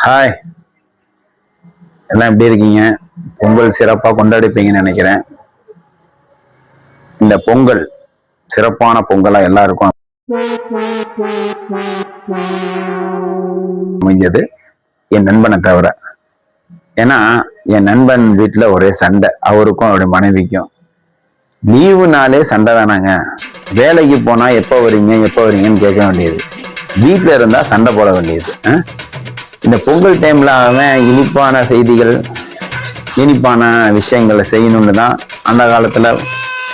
Hi, எல்லாம் எப்படி இருக்கீங்க? பொங்கல் சிறப்பாக கொண்டாடிப்பீங்கன்னு நினைக்கிறேன். இந்த பொங்கல் சிறப்பான பொங்கலா எல்லாருக்கும் அமைஞ்சது என் நண்பனை தவிர. ஏன்னா என் நண்பன் வீட்டுல ஒரே சண்டை, அவருக்கும் அவருடைய மனைவிக்கும். லீவுனாலே சண்டை தானாங்க. வேலைக்கு போனா எப்ப வரீங்கன்னு கேட்க வேண்டியது, வீட்டுல இருந்தா சண்டை போட வேண்டியது. இந்த பொங்கல் டைம்ல அவன் இனிப்பான செய்திகள், இனிப்பான விஷயங்களை செய்யணும்னு தான் அந்த காலத்துல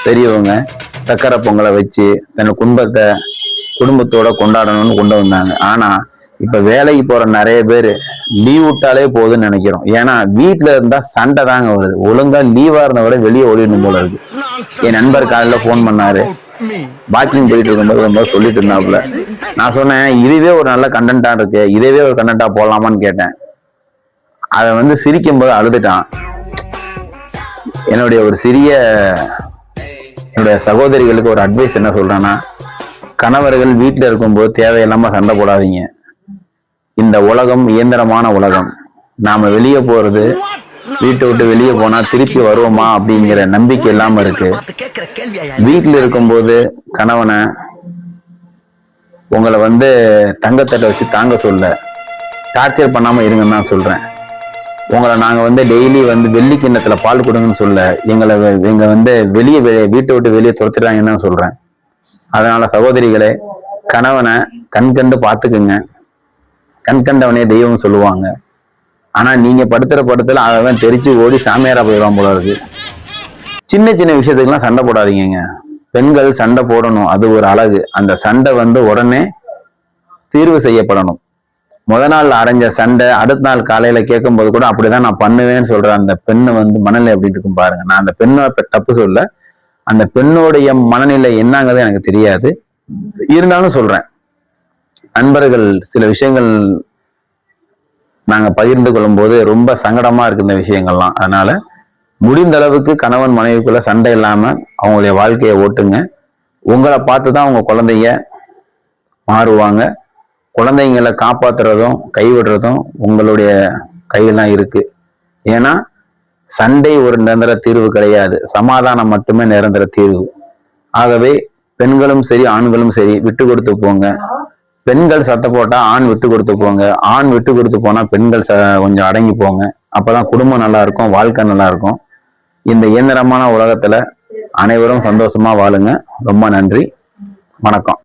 பெரியவங்க சக்கரை பொங்கலை வச்சு தன் குடும்பத்தோட கொண்டாடணும்னு கொண்டு வந்தாங்க. ஆனா இப்ப வேலைக்கு போற நிறைய பேர் லீவ் விட்டாலே போதுன்னு நினைக்கிறோம். ஏன்னா வீட்டுல இருந்தா சண்டை தாங்க வருது. ஒழுங்கா லீவா இருந்த விட வெளியே ஓடிடணும் போல இருக்கு. என் நண்பர் காலையில போன் பண்ணாரு, வாக்கிங் போயிட்டு இருக்கும்போது ரொம்ப சொல்லிட்டு இருந்தாப்புல. நான் சொன்னேன், இதுவே ஒரு நல்ல கண்டென்ட்டா இருக்கு, இதவே ஒரு கண்டென்ட்டா போடலாமான்னு கேட்டேன். அதை சிரிக்கும் போது அழுதுட்டான். என்னுடைய சகோதரிகளுக்கு ஒரு அட்வைஸ் என்ன சொல்றேன்னா, கணவர்கள் வீட்டுல இருக்கும்போது தேவையில்லாம சண்டை போடாதீங்க. இந்த உலகம் இயந்திரமான உலகம். நாம வெளியே போறது, வீட்டை விட்டு வெளியே போனா திருப்பி வருவோமா அப்படிங்கிற நம்பிக்கை இல்லாம இருக்கு. வீட்டுல இருக்கும்போது கணவனை உங்களை தங்கத்தட்டை வச்சு தாங்க சொல்ல, டார்ச்சர் பண்ணாம இருங்கன்னு தான் சொல்றேன். உங்களை நாங்க டெய்லி வெள்ளி கிண்ணத்துல பால் கொடுங்கன்னு சொல்ல, எங்க வெளியே வீட்டை விட்டு வெளியே துரத்துறாங்கன்னு தான் சொல்றேன். அதனால சகோதரிகளே, கணவனை கண்கண்டு பார்த்துக்குங்க. கண்கண்டவனே தெய்வம் சொல்லுவாங்க. ஆனா நீங்க படுத்துற அவன் தெரிச்சு ஓடி சாமியாரா போயிடுவான் போல இருக்கு. சின்ன சின்ன விஷயத்துக்கெல்லாம் சண்டை போடாதீங்க. பெண்கள் சண்டை போடணும், அது ஒரு அழகு. அந்த சண்டை உடனே தீர்வு செய்யப்படணும். முத நாள் அடைஞ்ச சண்டை அடுத்த நாள் காலையில கேட்கும் போது கூட அப்படிதான் நான் பண்ணுவேன்னு சொல்றேன். அந்த பெண்ணு மனநிலை எப்படி இருக்கும் பாருங்க. நான் அந்த பெண்ணை தப்பு சொல்ல, அந்த பெண்ணுடைய மனநிலை என்னங்கிறது எனக்கு தெரியாது, இருந்தாலும் சொல்றேன். நண்பர்கள் சில விஷயங்கள் நாங்க பகிர்ந்து கொள்ளும் போது ரொம்ப சங்கடமா இருக்கு இந்த விஷயங்கள்லாம். அதனால முடிந்த அளவுக்கு கணவன் மனைவிக்குள்ள சண்டை இல்லாம அவங்களுடைய வாழ்க்கையை ஓட்டுங்க. உங்களை பார்த்துதான் உங்க குழந்தைங்க மாறுவாங்க. குழந்தைங்களை காப்பாத்துறதும் கைவிடுறதும் உங்களுடைய கையெல்லாம் இருக்கு. ஏன்னா சண்டை ஒரு நிரந்தர தீர்வு கிடையாது, சமாதானம் மட்டுமே நிரந்தர தீர்வு. ஆகவே பெண்களும் சரி ஆண்களும் சரி விட்டு கொடுத்து போங்க. பெண்கள் சத்த போட்டா ஆண் விட்டு கொடுத்து போங்க, ஆண் விட்டு கொடுத்து போனா பெண்கள் கொஞ்சம் அடங்கி போங்க. அப்பதான் குடும்பம் நல்லா இருக்கும், வாழ்க்கை நல்லா இருக்கும். இந்த இயந்திரமான உலகத்துல அனைவரும் சந்தோஷமா வாழுங்க. ரொம்ப நன்றி, வணக்கம்.